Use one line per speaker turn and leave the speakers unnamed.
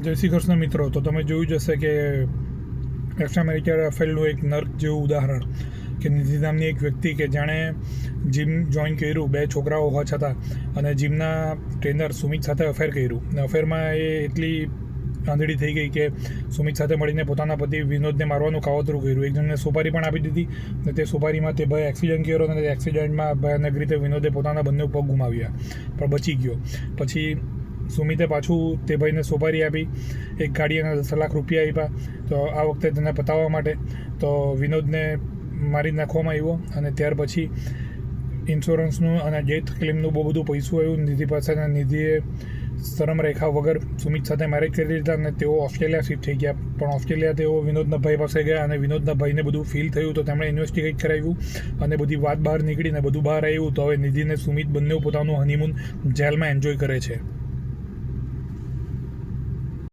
જય શ્રી કૃષ્ણ મિત્રો. તો તમે જોયું જ હશે કે એક્સ્ટ્રા મેરિટલ અફેરનું એક નર્ક જેવું ઉદાહરણ કે નિધિ નામની એક વ્યક્તિ કે જાણે જીમ જોઈન કર્યું 2 છોકરાઓ હોવા છતાં અને જીમના ટ્રેનર સુમિત સાથે અફેર કર્યું અને અફેરમાં એ એટલી આંધળી થઈ ગઈ કે સુમિત સાથે મળીને પોતાના પતિ વિનોદને મારવાનું કાવતરું કર્યું. એક જણને સુપારી પણ આપી દીધી અને તે સુપારીમાં તે ભાઈ એક્સિડન્ટ કર્યો અને એક્સિડન્ટમાં ભયાનક રીતે વિનોદે પોતાના બંને પગ ગુમાવ્યા પણ બચી ગયો. પછી સુમિતે પાછું તે ભાઈને સુપારી આપી, એક ગાડી અને 10 લાખ રૂપિયા આપ્યા. તો આ વખતે તેને પતાવવા માટે તો વિનોદને મારી નાખવામાં આવ્યો અને ત્યાર પછી ઇન્સ્યોરન્સનું અને ડેથ ક્લેમનું બહુ બધું પૈસું આવ્યું નિધિ પાસે. નિધિએ શરમ રેખા વગર સુમિત સાથે મેરેજ કરી લીધા અને તેઓ ઓસ્ટ્રેલિયા શિફ્ટ થઈ ગયા. પણ ઓસ્ટ્રેલિયા તેઓ વિનોદના ભાઈ પાસે ગયા અને વિનોદના ભાઈને બધું ફીલ થયું તો તેમણે ઇન્વેસ્ટિગેટ કરાવ્યું અને બધી વાત બહાર નીકળીને બધું બહાર આવ્યું. તો હવે નિધિ અને સુમિત બંને પોતાનું હનીમૂન જેલમાં એન્જોય કરે છે.